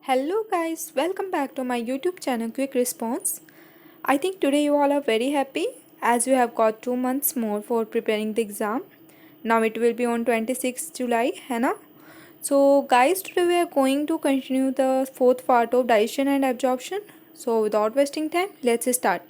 Hello guys, welcome back to my YouTube channel Quick Response. I think today you all are very happy as you have got 2 months more for preparing the exam. Now it will be on 26th July, है ना? So guys, today we are going to continue the fourth part of digestion and absorption. So without wasting time, let's start.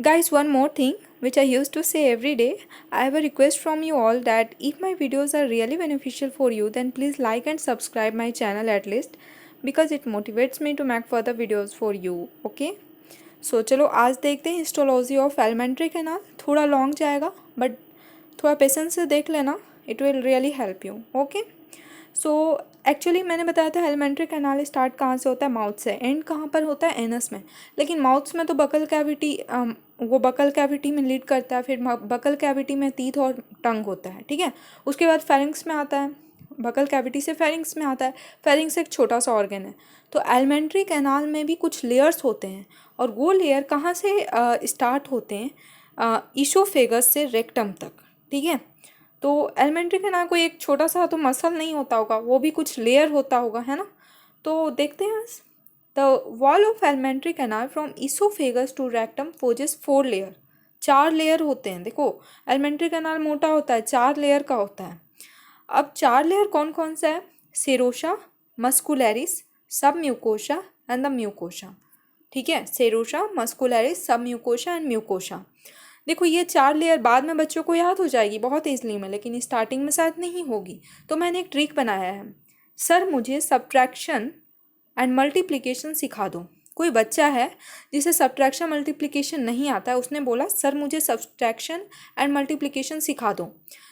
Guys, one more thing which I used to say every day. I have a request from you all that if my videos are really beneficial for you, then please like and subscribe my channel at least because it motivates me to make further videos for you. Okay? सो चलो आज देखते हैं histology of alimentary canal. थोड़ा long जाएगा but थोड़ा patience से देख लेना, it will really help you. Okay. So actually मैंने बताया था एलिमेंट्री कैनाल स्टार्ट कहाँ से होता है, माउथ से. एंड कहाँ पर होता है, एनस में. लेकिन माउथ में तो बकल कैविटी, वो बकल कैविटी में लीड करता है. फिर बकल कैविटी में टीथ और टंग होता है. ठीक है. उसके बाद फेरिंग्स में आता है. बकल कैविटी से फेरिंग्स में आता है. फेरिंग्स एक छोटा सा ऑर्गन है. तो एलिमेंट्री कैनाल में भी कुछ लेयर्स होते हैं और वो लेयर कहाँ से स्टार्ट होते हैं, ईसोफेगस से रेक्टम तक. ठीक है. तो एलिमेंट्री कैनाल कोई एक छोटा सा तो मसल नहीं होता होगा, वो भी कुछ लेयर होता होगा, है ना. तो देखते हैं. The wall of alimentary canal from oesophagus to rectum possesses 4 layer. 4 layer होते हैं. देखो एलिमेंट्री कैनाल मोटा होता है, 4 लेयर का होता है. अब 4 लेयर कौन कौन सा है, सेरोसा, मस्कुलैरिस, सब म्यूकोशा एंड द म्यूकोशा. ठीक है. सेरोसा, मस्कुलैरिस, सब म्यूकोशा एंड म्यूकोशा. देखो ये 4 लेयर बाद में बच्चों को याद हो जाएगी बहुत ईजिली में, लेकिन स्टार्टिंग में शायद नहीं होगी. तो मैंने एक ट्रिक बनाया है. सर मुझे सब्ट्रैक्शन एंड मल्टीप्लिकेशन सिखा दो. कोई बच्चा है जिसे सब्ट्रैक्शन मल्टीप्लिकेशन नहीं आता है, उसने बोला सर मुझे सब्ट्रैक्शन एंड मल्टीप्लिकेशन सिखा दो.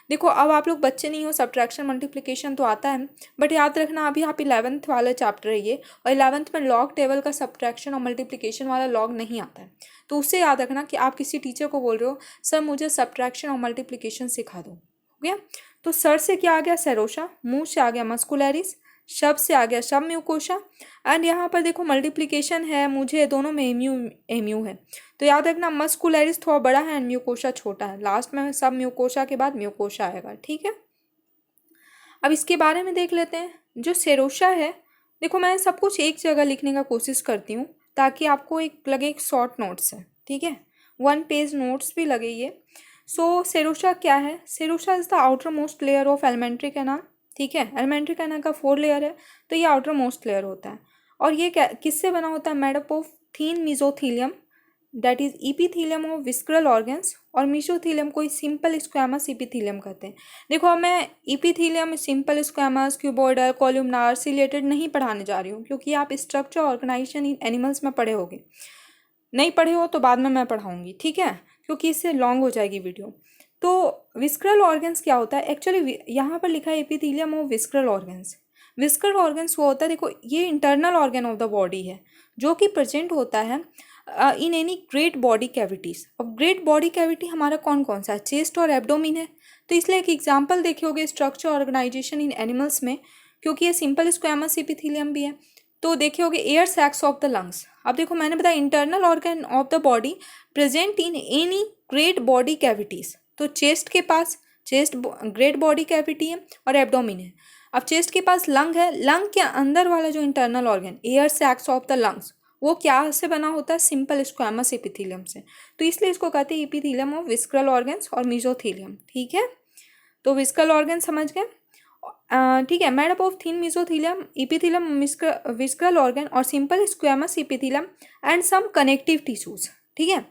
देखो अब आप लोग बच्चे नहीं हो, सब्ट्रैक्शन मल्टीप्लिकेशन तो आता है, बट याद रखना अभी आप 11th वाला चैप्टर है ये, और 11th में लॉग टेबल का सब्ट्रैक्शन और मल्टीप्लिकेशन वाला लॉग नहीं आता है. तो उससे याद रखना कि आप किसी टीचर को बोल रहे हो सर मुझे सब्ट्रैक्शन और मल्टीप्लिकेशन सिखा दो. हो गया. तो सर से क्या आ गया, सेरोसा. मुंह से आ गया मस्कुलैरिस. शब से आ गया सब म्यूकोशा. एंड यहाँ पर देखो मल्टीप्लिकेशन है, मुझे दोनों में एम्यू है. तो याद रखना मस्कुलैरिस थोड़ा बड़ा है एंड म्यूकोशा छोटा है. लास्ट में सब म्यूकोशा के बाद म्यूकोशा आएगा. ठीक है. अब इसके बारे में देख लेते हैं. जो सेरोसा है, देखो मैं सब कुछ एक जगह लिखने का कोशिश करती हूँ ताकि आपको एक लगे एक शॉर्ट नोट्स है. ठीक है. 1 पेज नोट्स भी लगे ये. सो सेरोसा क्या है, serosa is the outer most layer of alimentary canal. ठीक है. एलिमेंट्री कैनाल का 4 लेयर है, तो ये आउटर मोस्ट लेयर होता है. और ये किससे बना होता है, made up of thin mesothelium that is epithelium of visceral organs, और मिसोथीलियम को सिंपल स्क्वैमस इपीथीलियम कहते हैं. देखो अब मैं epithelium, simple squamous, cuboidal, columnar, ciliated नहीं पढ़ाने जा रही हूँ क्योंकि आप स्ट्रक्चर ऑर्गेनाइजेशन इन एनिमल्स में पढ़े होगे. नहीं पढ़े हो तो बाद में मैं पढ़ाऊँगी. ठीक है. क्योंकि इससे लॉन्ग हो जाएगी वीडियो. तो विस्क्रल ऑर्गन्स क्या होता है, एक्चुअली यहाँ पर लिखा है epithelium of visceral organs. विस्क्रल organs वो होता है, देखो ये internal organ of the body है जो कि प्रेजेंट होता है in any great body cavities. अब ग्रेट बॉडी कैविटी हमारा कौन कौन सा है, चेस्ट और एब्डोमिन है. तो इसलिए एक एग्जाम्पल देखे होगे स्ट्रक्चर ऑर्गेनाइजेशन इन एनिमल्स में, क्योंकि ये सिंपल स्क्वैमस एपिथेलियम भी है. तो देखे होगे air sacs of the lungs. अब देखो मैंने बताया internal organ of the body present in any great body cavities. तो चेस्ट के पास चेस्ट ग्रेट बॉडी कैविटी है और एब्डोमिन है. अब चेस्ट के पास लंग है. लंग के अंदर वाला जो internal organ air sacs of the lungs, वो क्या से बना होता है, सिंपल स्क्वैमस एपिथेलियम से. तो इसलिए इसको कहते हैं एपिथेलियम ऑफ विस्क्रल ऑर्गन्स और मिजोथीलियम. ठीक है. तो विस्क्रल ऑर्गन समझ गए. ठीक है. Made up of thin mesothelium, epithelium, visceral organ और simple squamous epithelium and some connective tissues. ठीक है.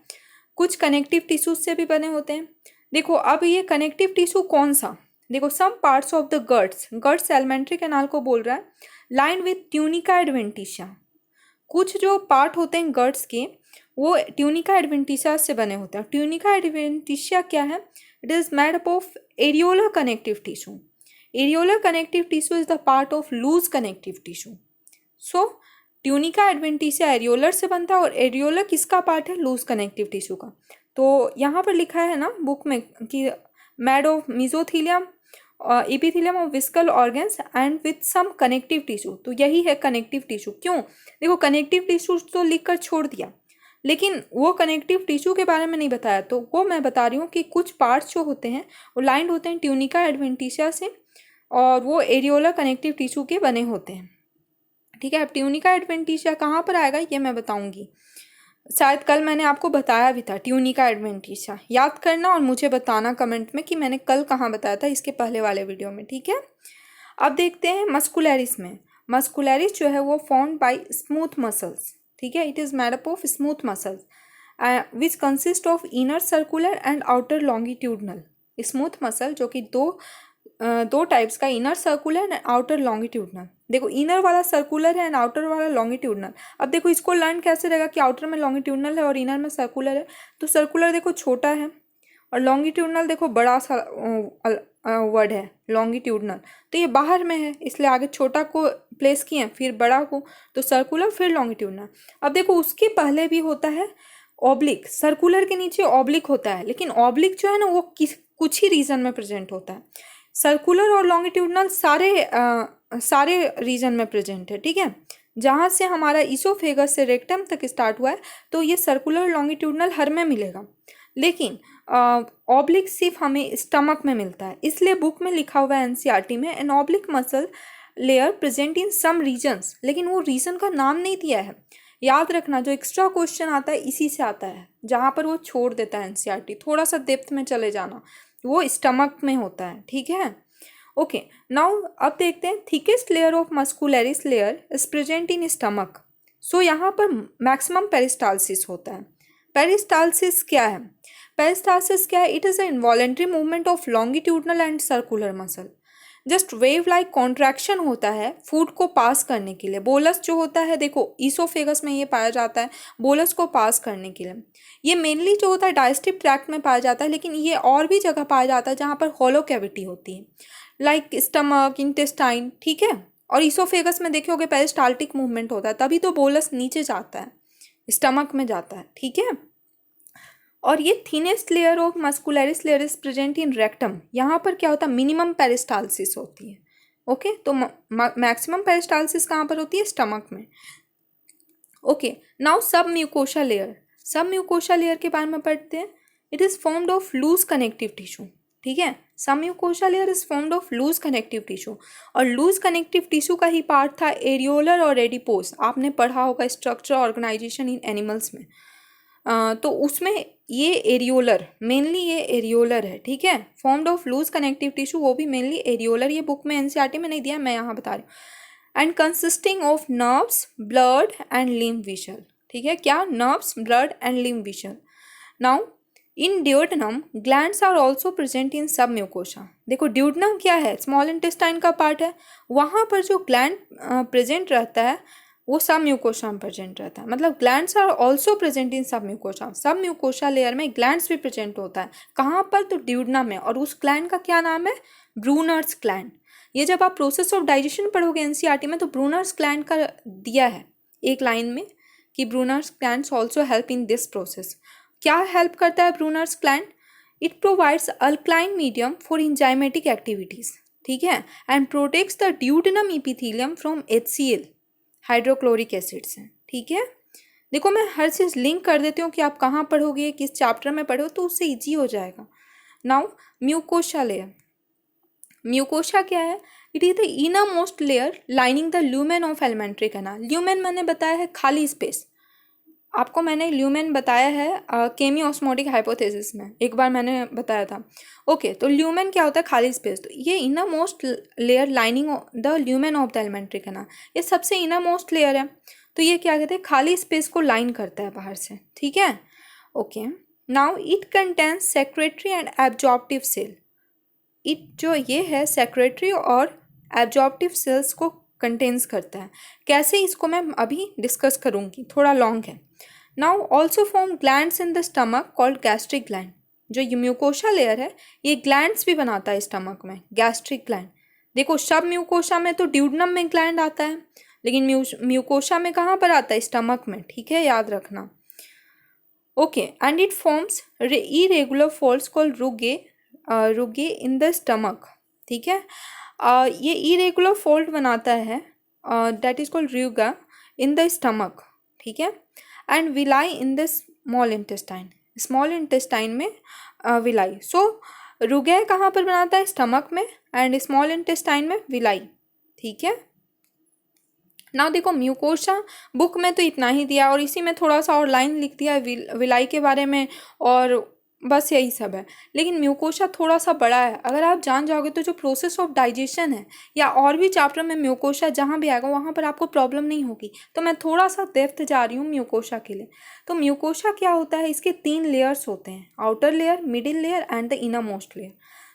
कुछ कनेक्टिव टिश्यूज से भी बने होते हैं. देखो अब ये कनेक्टिव टिश्यू कौन सा, देखो some parts of the guts, guts alimentary canal को बोल रहा है, लाइन विथ ट्यूनिका एडवेंटिशिया. कुछ जो पार्ट होते हैं गट्स के वो ट्यूनिका एडवेंटिशिया से बने होते हैं. ट्यूनिका एडवेंटिशिया क्या है, it is made up of areolar connective tissue. Areolar connective tissue is the part of loose connective tissue. So tunica adventitia areolar से बनता है और एरियोलर किसका पार्ट है, लूज कनेक्टिव टिश्यू का. तो यहाँ पर लिखा है ना बुक में कि made of mesothelium, epithelium of visceral organs and with some connective tissue. तो यही है कनेक्टिव टिश्यू. क्यों, देखो कनेक्टिव टिश्यू तो लिख कर छोड़ दिया, लेकिन वो कनेक्टिव टिश्यू के बारे में नहीं बताया. तो वो मैं बता रही हूँ कि कुछ पार्ट्स जो होते हैं वो लाइंड होते हैं ट्यूनिका एडवेंटिशिया से और वो एरियोलर कनेक्टिव टिश्यू के बने होते हैं. ठीक है। अब ट्यूनिका एडवेंटिशिया कहाँ पर आएगा ये मैं बताऊंगी, शायद कल मैंने आपको बताया भी था ट्यूनिका एडवेंटिशिया, याद करना और मुझे बताना कमेंट में कि मैंने कल कहाँ बताया था इसके पहले वाले वीडियो में, ठीक है। अब देखते हैं मस्कुलरिस में। मस्कुलरिस जो है वो फॉर्म्ड बाय स्मूथ मसल्स, ठीक है। It is made up of smooth muscles which consist of inner circular and outer longitudinal. Smooth muscle जो कि दो टाइप्स का, inner circular and outer longitudinal. देखो इनर वाला सर्कुलर है एंड आउटर वाला लॉन्गिट्यूडनल। अब देखो इसको लर्न कैसे रहेगा कि आउटर में लॉन्गिट्यूडनल है और इनर में सर्कुलर है, तो सर्कुलर देखो छोटा है और लॉन्गिट्यूडनल देखो बड़ा सा वर्ड है लॉन्गिट्यूडनल, तो ये बाहर में है इसलिए आगे छोटा को प्लेस किए फिर बड़ा को, तो सर्कुलर फिर लॉन्गिट्यूडनल। अब देखो उसके पहले भी होता है ऑब्लिक, सर्कुलर के नीचे ऑब्लिक होता है, लेकिन ऑब्लिक जो है ना वो कुछ ही रीजन में प्रेजेंट होता है। सर्कुलर और लॉन्गिट्यूडनल सारे रीजन में प्रेजेंट है, ठीक है। जहाँ से हमारा इसोफेगस से रेक्टम तक स्टार्ट हुआ है तो ये सर्कुलर लॉन्गिट्यूडनल हर में मिलेगा, लेकिन ऑब्लिक सिर्फ हमें स्टमक में मिलता है। इसलिए बुक में लिखा हुआ है एनसीईआरटी में an oblique muscle layer present in some regions, लेकिन वो रीजन का नाम नहीं दिया है। याद रखना जो एक्स्ट्रा क्वेश्चन आता है इसी से आता है, जहाँ पर वो छोड़ देता है एनसीईआरटी, थोड़ा सा डेप्थ में चले जाना, वो स्टमक में होता है, ठीक है। ओके नाउ अब देखते हैं thickest layer of muscularis layer is present in stomach. So यहाँ पर मैक्सिमम पेरिस्टालसिस होता है। पेरिस्टालसिस क्या है? पेरिस्टालसिस क्या है? It is a involuntary movement of longitudinal and circular muscle. Just wave like contraction होता है फूड को पास करने के लिए। बोलस जो होता है देखो ईसोफेगस में ये पाया जाता है बोलस को पास करने के लिए। ये मेनली जो होता है डाइजेस्टिव ट्रैक्ट में पाया जाता है, लेकिन ये और भी जगह पाया जाता है जहाँ पर हॉलो कैविटी होती है, लाइक स्टमक, इंटेस्टाइन, ठीक है। और ईसोफेगस में देखे होगे पेरिस्टाल्टिक मूवमेंट होता है, तभी तो बोलस नीचे जाता है, स्टमक में जाता है, ठीक है। और ये thinnest layer of muscularis layer is present in rectum. यहाँ पर क्या होता है मिनिमम पेरिस्टालसिस होती है, ओके। तो मैक्सिमम पेरिस्टालसिस कहाँ पर होती है? स्टमक में। Okay now submucosa layer. Submucosa layer के बारे में पढ़ते हैं। It is formed of loose connective tissue, ठीक है। Submucosa layer is formed of loose connective tissue, और लूज कनेक्टिव टिश्यू का ही पार्ट था एरियोलर और एडिपोस। आपने पढ़ा होगा स्ट्रक्चर ऑर्गेनाइजेशन इन एनिमल्स में, तो उसमें ये एरियोलर, मेनली ये एरियोलर है, ठीक है। Formed of loose connective tissue, वो भी मेनली एरियोलर। ये बुक में एनसीईआरटी में नहीं दिया, मैं यहाँ बता रही हूँ। And consisting of nerves, blood and lymph vessel, ठीक है। क्या? Nerves, blood and lymph vessel. Now in duodenum glands are also present in submucosa. देखो ड्यूडेनम क्या है? स्मॉल इंटेस्टाइन का पार्ट है, वहाँ पर जो ग्लैंड प्रेजेंट रहता है वो सब म्यूकोशा में प्रेजेंट रहता है। मतलब glands are also present in submucosa. Submucosa layer में ग्लैंड्स भी प्रेजेंट होता है। कहाँ पर? तो ड्यूडेनम में। और उस ग्लैंड का क्या नाम है? Brunner's gland. ये जब आप प्रोसेस ऑफ डाइजेशन पढ़ोगे एनसीईआरटी में तो ब्रूनर्स ग्लैंड का दिया है एक लाइन में कि Brunner's glands also help in this process. क्या हेल्प करता है Brunner's gland? It provides alkaline medium for enzymatic activities, ठीक है, and protects the duodenum epithelium from HCl, hydrochloric acid से, ठीक है। देखो मैं हर चीज़ लिंक कर देती हूँ कि आप कहाँ पढ़ोगे, किस चैप्टर में पढ़ो, तो उससे ईजी हो जाएगा। Now mucosa layer. म्यूकोशा क्या है? It is the inner most layer lining the lumen of alimentary canal. Lumen मैंने बताया है खाली स्पेस, आपको मैंने ल्यूमेन बताया है केमी ऑस्मोटिक हाइपोथेसिस में, एक बार मैंने बताया था, ओके। तो ल्यूमेन क्या होता है? खाली स्पेस। तो ये inner most layer lining the lumen of the alimentary canal, ये सबसे इनर मोस्ट लेयर है। तो ये क्या कहते हैं? खाली स्पेस को लाइन करता है बाहर से, ठीक है, okay. Now it contains secretory and absorptive cell. It जो ये है सेक्रेटरी और एब्जॉर्प्टिव सेल्स को कंटेन्स करता है। कैसे? इसको मैं अभी डिस्कस करूँगी, थोड़ा लॉन्ग है। Now also form glands in the stomach called gastric gland. जो ये म्यूकोशा लेयर है ये ग्लैंड्स भी बनाता है स्टमक में, गैस्ट्रिक ग्लैंड। देखो सब म्यूकोशा में तो ड्यूडेनम में ग्लैंड आता है, लेकिन म्यूकोशा में कहाँ पर आता है? स्टमक में, ठीक है, याद रखना, okay. And it forms irregular folds called rugae in the stomach, ठीक है। ये इरेगुलर फोल्ड बनाता है that is called ruga in the stomach, ठीक है। And villi in the small intestine, small intestine में विलाई। सो रुगे कहाँ पर बनाता है? स्टमक में, एंड स्मॉल इंटेस्टाइन में विलाई, ठीक है। ना देखो म्यूकोशा बुक में तो इतना ही दिया और इसी में थोड़ा सा और लाइन लिख दिया है विलाई के बारे में, और बस यही सब है। लेकिन म्यूकोशा थोड़ा सा बड़ा है, अगर आप जान जाओगे तो जो प्रोसेस ऑफ डाइजेशन है या और भी चैप्टर में म्यूकोशा जहाँ भी आएगा वहाँ पर आपको प्रॉब्लम नहीं होगी। तो मैं थोड़ा सा डेप्थ जा रही हूँ म्यूकोशा के लिए। तो म्यूकोशा क्या होता है, इसके 3 लेयर्स होते हैं, outer layer, middle layer and the inner most layer.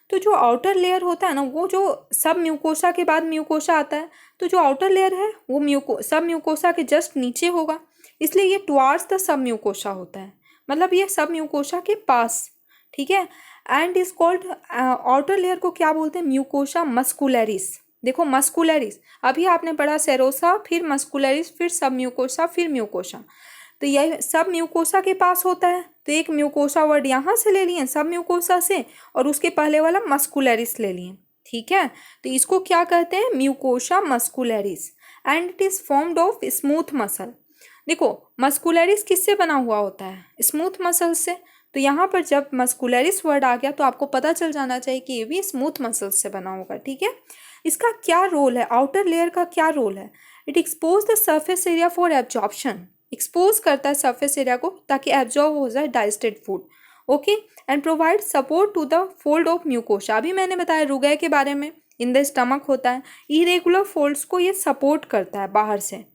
तो जो आउटर लेयर होता है ना, वो जो सब म्यूकोशा के बाद म्यूकोशा आता है, तो जो आउटर लेयर है वो सब म्यूकोशा के जस्ट नीचे होगा, इसलिए ये टुवार्ड्स द सब म्यूकोशा होता है, मतलब ये सब म्यूकोशा के पास, ठीक है। And is called, outer layer को क्या बोलते हैं, म्यूकोशा मस्कुलरिस। देखो मस्कुलरिस, अभी आपने पढ़ा सेरोसा, फिर मस्कुलरिस, फिर सब म्यूकोशा, फिर म्यूकोशा, तो यह सब म्यूकोशा के पास होता है। तो एक म्यूकोशा वर्ड यहाँ से ले लिए सब म्यूकोशा से, और उसके पहले वाला मस्कुलरिस ले लिए, ठीक है। तो इसको क्या कहते हैं, mucosa muscularis, and it is formed of smooth muscle. देखो मस्कुलरिस किससे बना हुआ होता है, स्मूथ मसल से। तो यहाँ पर जब मस्कुलरिस वर्ड आ गया तो आपको पता चल जाना चाहिए कि ये भी स्मूथ मसल से बना होगा, ठीक है। इसका क्या रोल है, आउटर लेयर का क्या रोल है, it expose the surface area for absorption, expose करता है सरफेस एरिया को ताकि एब्जॉर्ब हो जाए digested food, okay. And provide support to the fold of mucosa, अभी मैंने बताया रुगै के बारे में, इन द स्टमक होता है, इरेगुलर फोल्ड्स को ये सपोर्ट करता है बाहर से,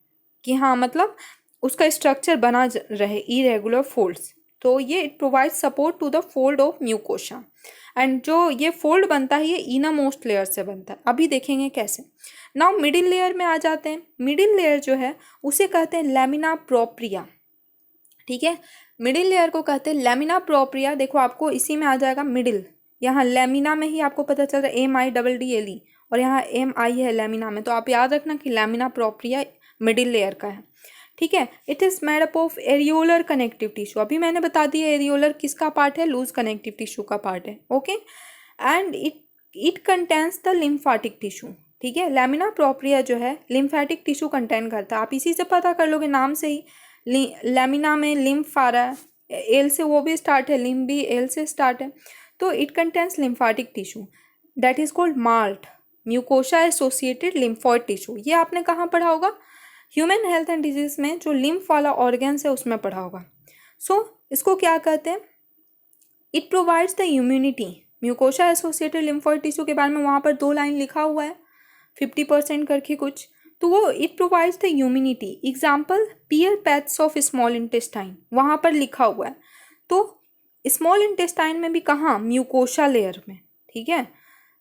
कि हाँ मतलब उसका स्ट्रक्चर बना रहे, इरेगुलर फोल्ड्स, तो ये it provide support to the fold of mucosa. And जो ये फोल्ड बनता है ये इनर मोस्ट लेयर से बनता है, अभी देखेंगे कैसे। नाउ मिडिल लेयर में आ जाते हैं। मिडिल लेयर जो है उसे कहते हैं लैमिना प्रोप्रिया, ठीक है। मिडिल लेयर को कहते हैं लैमिना प्रोप्रिया। देखो आपको इसी में आ जाएगा मिडिल, यहाँ लैमिना में ही आपको पता चल रहा है MIDDLE, और यहाँ MI है लैमिना में, तो आप याद रखना कि लैमिना प्रोप्रिया मिडिल लेयर का है, ठीक है। It is made up of areolar connective tissue, अभी मैंने बता दिया एरियोलर किसका पार्ट है, लूज कनेक्टिव टिश्यू का पार्ट है, okay. And it contains the lymphatic tissue, ठीक है। लैमिना प्रोप्रिया जो है लिम्फेटिक टिश्यू कंटेन करता है, आप इसी से पता कर लोगे नाम से ही, लैमिना में लिम्फ आ रहा है, एल से वो भी स्टार्ट है, लिम्फ भी एल से स्टार्ट है, तो it contains lymphatic tissue that is called MALT, mucosa associated lymphoid tissue. ये आपने कहाँ पढ़ा होगा, ह्यूमन हेल्थ एंड डिजीज में जो लिम्फ वाला ऑर्गन्स है उसमें पढ़ा होगा। सो इसको क्या कहते हैं, it provides the immunity. Mucosa associated lymphoid tissue के बारे में वहाँ पर 2 लाइन लिखा हुआ है 50% करके कुछ, तो वो it provides the immunity. Example Peyer patches of small intestine, वहाँ पर लिखा हुआ है। तो स्मॉल इंटेस्टाइन में भी कहाँ, म्यूकोशा लेयर में, ठीक है,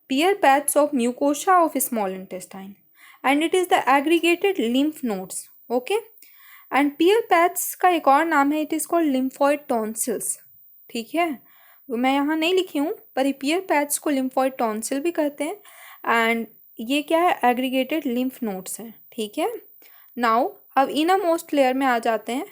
Peyer's patches of mucosa of small intestine, and it is the aggregated lymph nodes, okay. And Peyer's patches का एक और नाम है, it is called lymphoid tonsils, ठीक है। मैं यहाँ नहीं लिखी हूँ, पर पियर पैथ्स को लिम्फोइड टॉन्सिल भी कहते हैं, एंड ये क्या है, एग्रीगेटेड लिम्फ नोड्स हैं, ठीक है। नाउ अब इनर मोस्ट लेयर में आ जाते हैं।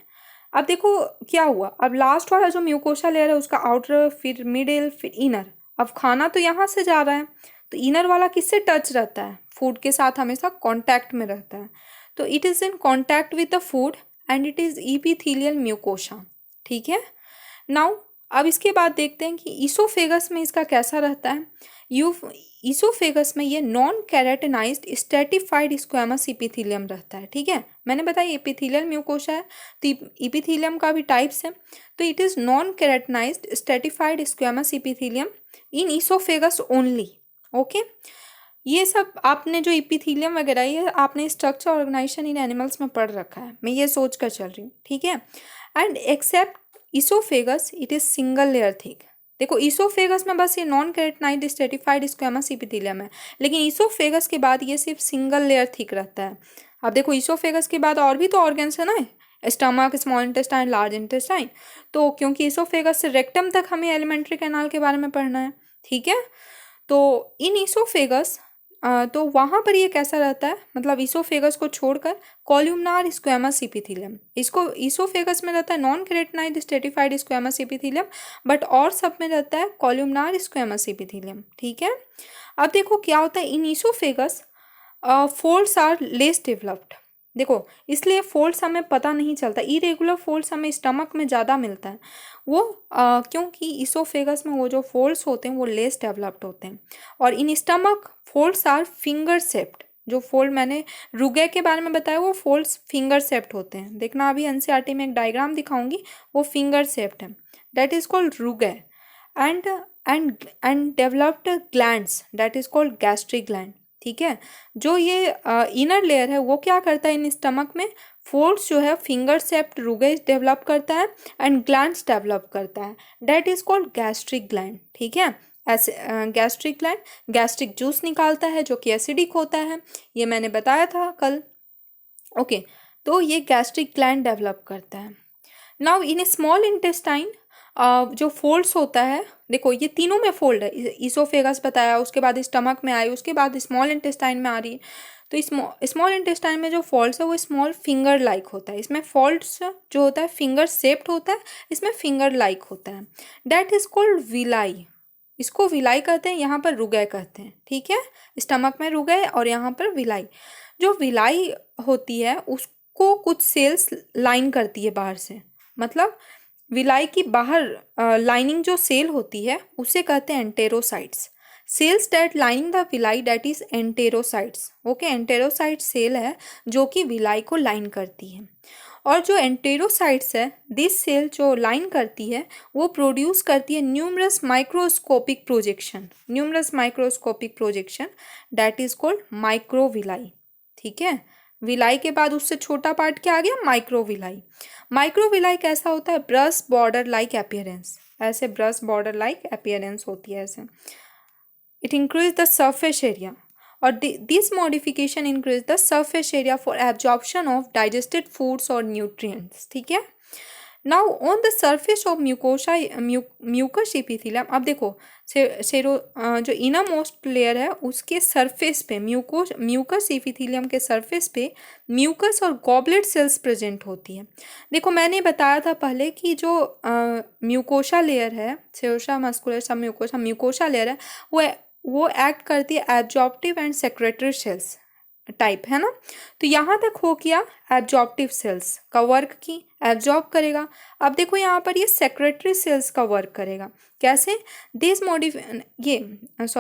अब देखो क्या हुआ, अब लास्ट वाला जो म्यूकोशा लेयर है उसका आउटर, फिर मिडिल, फिर इनर। अब खाना तो यहाँ से जा रहा है, तो इनर वाला किससे टच रहता है, फूड के साथ हमेशा कांटेक्ट में रहता है, तो it is in contact with the food and it is epithelial mucosa, ठीक है। नाउ अब इसके बाद देखते हैं कि ईसोफेगस में इसका कैसा रहता है। ईसोफेगस में ये non keratinised stratified squamous epithelium रहता है, ठीक है। मैंने बताया एपिथेलियल म्यूकोशा है, तो इपिथेलियम का भी टाइप्स है, तो it is non keratinised stratified squamous epithelium in oesophagus only, okay. ये सब आपने जो इपिथेलियम वगैरह ये आपने स्ट्रक्चर ऑर्गेनाइजेशन इन एनिमल्स में पढ़ रखा है, मैं ये सोच कर चल रही हूँ, ठीक है। And except oesophagus it is single layer thick. देखो ईसोफेगस में बस ये non keratinised stratified squamous epithelium है, लेकिन ईसोफेगस के बाद ये सिर्फ सिंगल लेयर थिक रहता है। अब देखो ईसोफेगस के बाद और भी तो ऑर्गन्स है ना, stomach, small intestine, large intestine, तो क्योंकि ईसोफेगस से रेक्टम तक हमें एलिमेंट्री कैनाल के बारे में पढ़ना है, ठीक है। तो इन ईसोफेगस तो वहाँ पर ये कैसा रहता है, मतलब ईसोफेगस को छोड़कर कॉल्यूमनार स्क्वैमस इपिथेलियम, इसको ईसोफेगस में रहता है non keratinised stratified squamous epithelium, but और सब में रहता है कॉल्यूमनार स्क्वैमस इपिथेलियम, ठीक है। अब देखो क्या होता है, in oesophagus folds are less developed. देखो इसलिए फोल्ड्स हमें पता नहीं चलता, इरेगुलर फोल्ड्स हमें स्टमक में ज़्यादा मिलता है, वो क्योंकि ईसोफेगस में वो जो फोल्ड्स होते हैं वो लेस डेवलप्ड होते हैं, और in stomach folds are finger shaped, जो फोल्ड मैंने रुगे के बारे में बताया वो फोल्ड्स फिंगर शेप्ड होते हैं। देखना अभी एनसीईआरटी में एक डायग्राम दिखाऊंगी, वो फिंगर शेप्ड है, that is called रुगे। And and developed glands that is called gastric gland. ठीक है, जो ये इनर लेयर है वो क्या करता है इन स्टमक में, फोल्ड्स जो है फिंगर शेप्ड रुगे डेवलप करता है एंड ग्लैंड्स डेवलप करता है, that is called gastric gland. ठीक है, ऐसे गैस्ट्रिक ग्लैंड गैस्ट्रिक जूस निकालता है जो कि एसिडिक होता है, ये मैंने बताया था कल। ओके, तो ये गैस्ट्रिक ग्लैंड डेवलप करता है। नाउ इन स्मॉल इंटेस्टाइन जो फोल्ड्स होता है, देखो ये तीनों में फोल्ड है, इसोफेगस बताया, उसके बाद स्टमक में आई, उसके बाद स्मॉल इंटेस्टाइन में आ रही है। तो स्मॉल इंटेस्टाइन में जो फॉल्ट्स है वो स्मॉल फिंगर लाइक होता है, इसमें फॉल्ट्स जो होता है फिंगर शेप्ड होता है, इसमें फिंगर लाइक होता है, दैट इज कॉल्ड विलाई। इसको विलाई कहते हैं, यहाँ पर रुगै कहते हैं। ठीक है, स्टमक में रुगै और यहाँ पर विलाई। जो विलाई होती है उसको कुछ सेल्स लाइन करती है बाहर से, मतलब विलाई की बाहर लाइनिंग जो सेल होती है उसे कहते हैं enterocytes. Cells that lining the villi that is enterocytes. Okay, enterocyte cell है जो कि विलाई को लाइन करती है। और जो एंटेरोसाइट्स है, दिस सेल जो लाइन करती है वो प्रोड्यूस करती है numerous microscopic projection that is called microvilli. ठीक है, विलाई के बाद उससे छोटा पार्ट क्या आ गया, माइक्रोविलाई। माइक्रोविलाई कैसा होता है, ब्रश बॉर्डर लाइक अपीयरेंस, ऐसे ब्रश बॉर्डर लाइक अपीयरेंस होती है ऐसे। It increase the surface area, और this modification increase the surface area for absorption of digested foods और न्यूट्रिएंट्स। ठीक है, now on the surface of mucus epithelium, अब देखो जो इनर मोस्ट लेयर है उसके सरफेस पे म्यूकस इपिथेलियम के सरफेस पे म्यूकस और गॉबलेट सेल्स प्रेजेंट होती है। देखो मैंने बताया था पहले कि जो म्यूकोसा लेयर है, serosa muscular submucosa layer है, वो एक्ट करती है absorptive and secretory cells type, है ना। तो यहाँ तक हो गया एब्जॉर्प्टिव सेल्स का वर्क की, एब्जॉर्ब करेगा। अब देखो यहाँ पर ये सेक्रेटरी सेल्स का वर्क करेगा, कैसे, दिस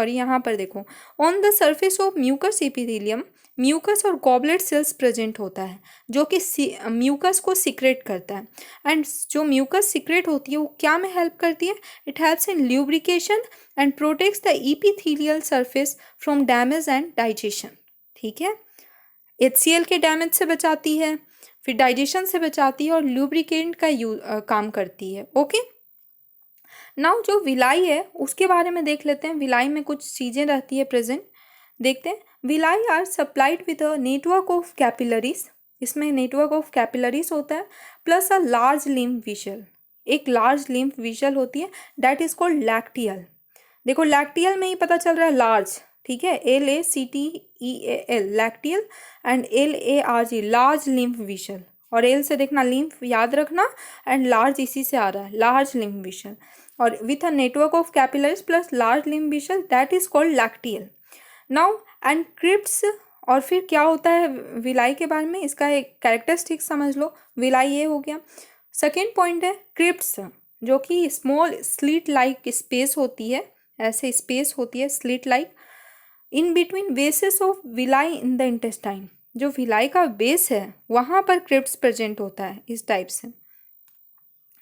यहाँ पर देखो on the surface of mucus epithelium mucus और गॉबलेट सेल्स प्रेजेंट होता है जो कि म्यूकस को सिक्रेट करता है। एंड जो म्यूकस सिक्रेट होती है वो क्या में हेल्प करती है, it helps in lubrication and protects the epithelial surface from damage and digestion. ठीक है, HCl के डैमेज से बचाती है, फिर डाइजेशन से बचाती है और ल्यूब्रिकेंट का काम करती है। ओके, नाउ जो विलाई है उसके बारे में देख लेते हैं। विलाई में कुछ चीज़ें रहती है प्रेजेंट, देखते हैं। Villi are supplied with a network of capillaries, इसमें नेटवर्क ऑफ कैपिलरीज होता है, plus a large lymph vessel, एक लार्ज लिम्फ वेसल होती है, दैट इज कॉल्ड लैक्टियल। देखो लैक्टियल में ही पता चल रहा है लार्ज, ठीक है, LACTEAL lacteal and LARG large lymph vessel, और एल से देखना लिम्फ याद रखना, एंड लार्ज इसी से आ रहा है, लार्ज लिम्फ वेसल, और with a network of capillaries plus large lymph vessel that is called lacteal. Now and crypts, और फिर क्या होता है विलाई के बारे में, इसका एक कैरेक्टरिस्टिक समझ लो। विलाई ये हो गया। सेकेंड पॉइंट है क्रिप्ट्स, जो कि स्मॉल स्लिट लाइक स्पेस होती है, ऐसे स्पेस होती है slit like in between bases of villi in the intestine. जो विलाई का बेस है वहाँ पर क्रिप्ट्स प्रेजेंट होता है इस टाइप से।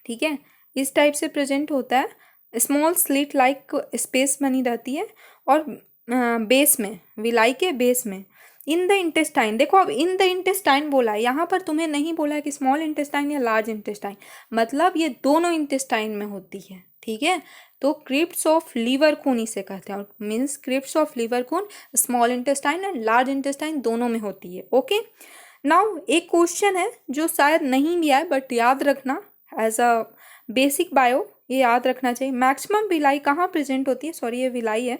ठीक है, इस टाइप से प्रेजेंट होता है, स्मॉल स्लिट लाइक स्पेस बनी रहती है, और बेस में, विलाई के बेस में, इन द इंटेस्टाइन। देखो अब इन द इंटेस्टाइन बोला है, यहाँ पर तुम्हें नहीं बोला है कि स्मॉल इंटेस्टाइन या लार्ज इंटेस्टाइन, मतलब ये दोनों इंटेस्टाइन में होती है। ठीक है, तो क्रिप्ट्स ऑफ लीवर खून इसे कहते हैं, और मीन्स क्रिप्ट्स ऑफ लीवर खून small intestine and large intestine दोनों में होती है। ओके, नाउ एक क्वेश्चन है जो शायद नहीं भी आए बट याद रखना एज अ बेसिक बायो, ये याद रखना चाहिए। मैक्सिमम विलाई कहाँ प्रेजेंट होती है, सॉरी ये विलाई है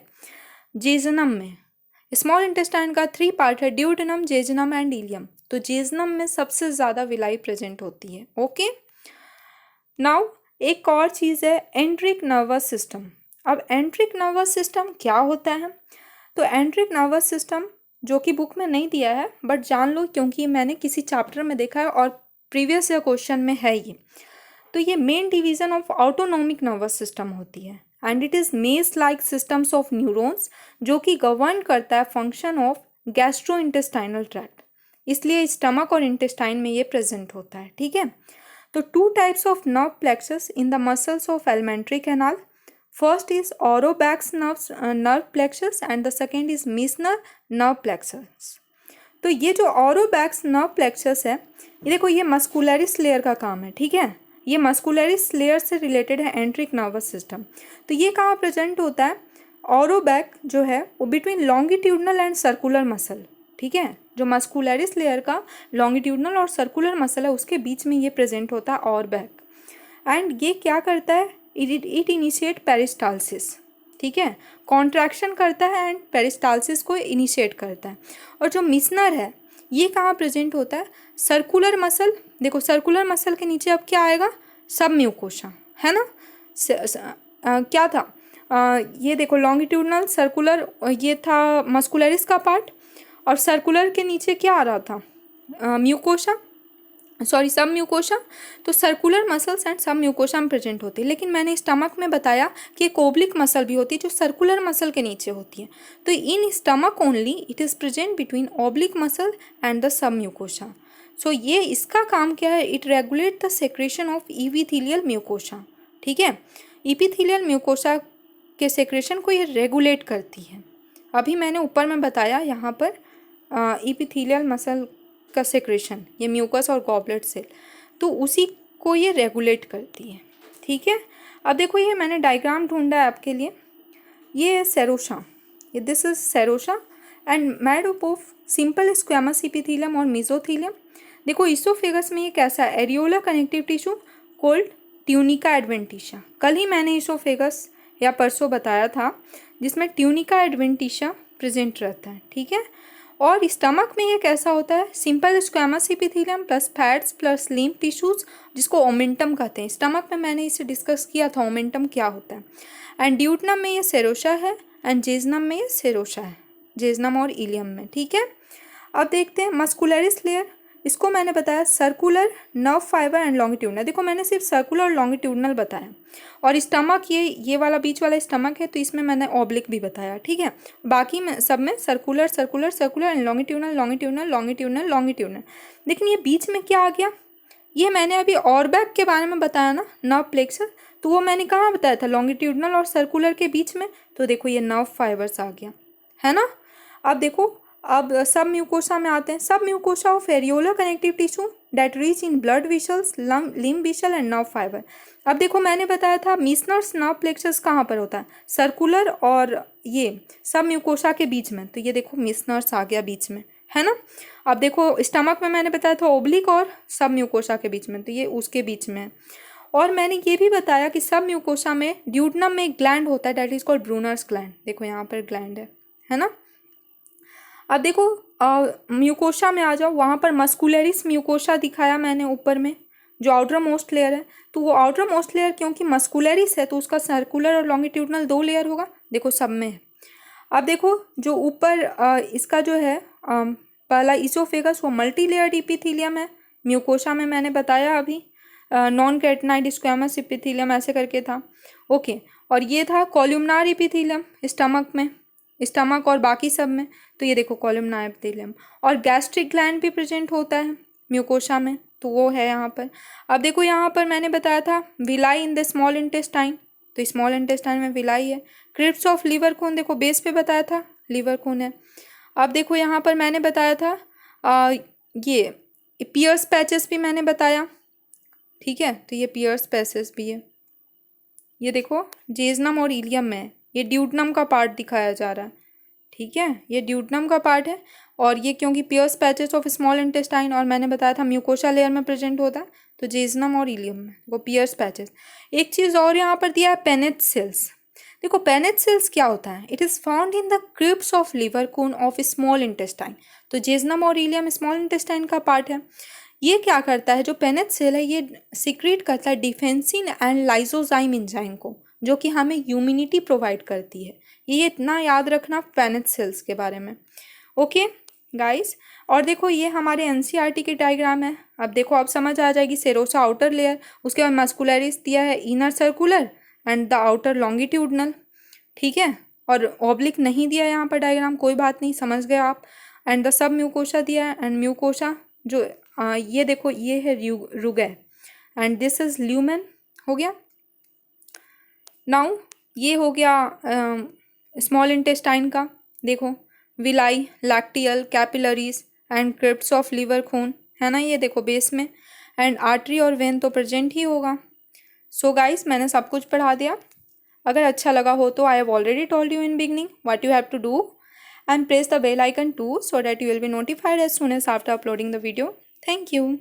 जेजनम में। स्मॉल इंटेस्टाइन का 3 पार्ट है, ड्यूडेनम, जेजनम एंड इलियम, तो जेजनम में सबसे ज़्यादा विलाई प्रेजेंट होती है। ओके, नाउ एक और चीज़ है एंट्रिक नर्वस सिस्टम। अब एंट्रिक नर्वस सिस्टम क्या होता है, तो एंट्रिक नर्वस सिस्टम जो कि बुक में नहीं दिया है बट जान लो क्योंकि मैंने किसी चैप्टर में देखा है और प्रीवियस ईयर क्वेश्चन में है ये। तो ये main division of autonomic nervous system होती है, and it is maze like systems of neurons जो कि गवर्न करता है function of gastrointestinal tract, इसलिए स्टमक और इंटेस्टाइन में ये प्रेजेंट होता है। ठीक है, तो two types of nerve plexus in the muscles of alimentary canal, first is Auerbach's nerve plexus and the second is Meissner nerve plexus. तो ये जो ओरोबैक्स नर्व प्लेक्सस है, ये देखो ये मस्कुलरिस लेयर का काम है। ठीक है, ये मस्कुलरिस लेयर से रिलेटेड है एंट्रिक नर्वस सिस्टम। तो ये कहाँ प्रेजेंट होता है? ओरोबैक जो है वो between longitudinal and circular muscle. ठीक है, जो मस्कुलरिस लेयर का लॉन्गिट्यूडनल और सर्कुलर मसल है उसके बीच में ये प्रेजेंट होता है ओरोबैक। एंड ये क्या करता है? It initiate peristalsis. ठीक है, कॉन्ट्रैक्शन करता है एंड पेरिस्टालसिस को इनिशिएट करता है। और जो मिसनर है ये कहाँ प्रेजेंट होता है? Circular muscle. देखो सर्कुलर मसल के नीचे अब क्या आएगा? सब म्यूकोसा, है ना। क्या था? ये देखो लॉन्गिट्यूडनल सर्कुलर, ये था मस्कुलरिस का पार्ट, और सर्कुलर के नीचे क्या आ रहा था? म्यूकोसा, सॉरी सब म्यूकोसा। तो सर्कुलर मसल्स एंड सब म्यूकोसा में प्रेजेंट होती है। लेकिन मैंने स्टमक में बताया कि एक ओब्लिक मसल भी होती है जो सर्कुलर मसल के नीचे होती है। तो in stomach only it is present between oblique muscle and the submucosa. So ये इसका काम क्या है? It regulate the secretion of epithelial mucosa. ठीक है, इपिथेलियल म्यूकोसा के सेक्रेशन को ये रेगुलेट करती है। अभी मैंने ऊपर में बताया यहाँ पर इपिथेलियल मसल का सेक्रेशन, ये म्यूकस और गॉबलेट सेल, तो उसी को ये रेगुलेट करती है। ठीक है, अब देखो ये मैंने डायग्राम ढूंढा है आपके लिए। ये है सेरोसा, ये this is serosa and made up of simple squamous epithelium और मेसोथेलियम। देखो इसोफेगस में ये कैसा है? Areolar connective tissue called tunica adventitia. कल ही मैंने इसोफेगस या परसों बताया था जिसमें ट्यूनिका एडवेंटिशा प्रेजेंट रहता है। ठीक है, और स्टमक में ये कैसा होता है? Simple squamous epithelium plus fats plus lymph tissues, जिसको ओमेंटम कहते हैं। स्टमक में मैंने इसे डिस्कस किया था ओमेंटम क्या होता है। एंड ड्यूटनम में ये सेरोसा है एंड जेजनम में ये सेरोसा है, जेजनम और इलियम में। ठीक है, अब देखते हैं मस्कुलरिस लेयर। इसको मैंने बताया circular, nerve fibre and longitudinal. देखो मैंने सिर्फ सर्कुलर और लॉन्गिट्यूडनल बताया, और स्टमक ये वाला बीच वाला स्टमक है तो इसमें मैंने ऑब्लिक भी बताया। ठीक है, बाकी में सब में circular circular circular and longitudinal longitudinal longitudinal longitudinal. लेकिन ये बीच में क्या आ गया? ये मैंने अभी ओरोबैक के बारे में बताया ना, नर्व प्लेक्सस, तो वो मैंने कहाँ बताया था? लॉन्गिट्यूडनल और सर्कुलर के बीच में। तो देखो ये नर्व फाइबर्स आ गया, है ना। अब देखो, अब सब म्यूकोसा में आते हैं। Submucosa of areolar connective tissue that rich in blood vessels, lymph vessel and nerve fibre. अब देखो मैंने बताया था मीसनर्स नर्व प्लेक्सस कहाँ पर होता है? सर्कुलर और ये सब म्यूकोसा के बीच में। तो ये देखो मीसनर्स आ गया बीच में, है ना। अब देखो स्टमक में मैंने बताया था ओब्लिक और सब म्यूकोसा के बीच में, तो ये उसके बीच में है। और मैंने ये भी बताया कि सब म्यूकोसा में ड्यूटनम में एक ग्लैंड होता है that is called Brunner's gland. देखो यहाँ पर ग्लैंड है ना। अब देखो म्यूकोसा में आ जाओ, वहाँ पर मस्कुलरिस म्यूकोसा दिखाया मैंने ऊपर में, जो आउटर मोस्ट लेयर है। तो वो आउटर मोस्ट लेयर क्योंकि मस्कुलरिस है तो उसका सर्कुलर और लॉन्गिट्यूडनल 2 लेयर होगा। देखो सब में है। अब देखो जो ऊपर इसका जो है पहला इसोफेगस, वो मल्टी लेयर्ड इपिथेलियम है। म्यूकोसा में मैंने बताया अभी नॉन कैटनाइड स्क्वैमस इपिथेलियम ऐसे करके था। ओके, और ये था कॉलमनार इपिथेलियम स्टमक में, स्टमक और बाकी सब में। तो ये देखो कॉलमनार इपिथेलियम। और गैस्ट्रिक ग्लैंड भी प्रेजेंट होता है म्यूकोसा में, तो वो है यहाँ पर। अब देखो यहाँ पर मैंने बताया था villi in the small intestine, तो स्मॉल इंटेस्टाइन में विलाई है। क्रिप्स ऑफ लीवर खून, देखो बेस पे बताया था लीवर खून है। अब देखो यहाँ पर मैंने बताया था ये पियर्स पैचेस भी मैंने बताया। ठीक है, तो ये पियर्स पैचेस भी है। ये देखो जेजनम और इलियम में, ये ड्यूटनम का पार्ट दिखाया जा रहा है। ठीक है, ये ड्यूटनम का पार्ट है, और ये क्योंकि Peyer's patches of small intestine, और मैंने बताया था म्यूकोसा लेयर में प्रेजेंट होता है, तो जेजनम और इलियम में वो पियर्स पैचेस। एक चीज़ और यहाँ पर दिया है पेनेट सेल्स। देखो पेनेट सेल्स क्या होता है? It is found in the crypts of liver cone of small intestine. तो जेजनम और इलियम स्मॉल इंटेस्टाइन का पार्ट है। ये क्या करता है? जो पेनेट सेल है ये सिक्रीट करता है डिफेंसिन एंड लाइसोजाइम एंजाइम को, जो कि हमें इम्यूनिटी प्रोवाइड करती है। ये इतना याद रखना पेनेट सेल्स के बारे में। ओके गाइस, और देखो ये हमारे एनसीईआरटी की डायग्राम है। अब देखो अब समझ आ जाएगी। सेरोसा आउटर लेयर, उसके बाद मस्कुलरिस दिया है, inner circular and the outer longitudinal. ठीक है, और ऑब्लिक नहीं दिया यहाँ पर डायग्राम, कोई बात नहीं, समझ गए आप। एंड द सब म्यूकोशा दिया है, एंड म्यूकोशा जो ये देखो ये है रुगै, एंड दिस इज ल्यूमेन। हो गया। नाउ ये हो गया स्मॉल इंटेस्टाइन का, देखो villi, lacteal, capillaries and crypts of liver, खून है ना, ये देखो बेस में, एंड आर्टरी और वेन तो प्रेजेंट ही होगा। सो गाइस मैंने सब कुछ पढ़ा दिया। अगर अच्छा लगा हो तो I have already told you in beginning what you have to do, and press the bell icon too so that you will be notified as soon as after uploading the video. Thank you.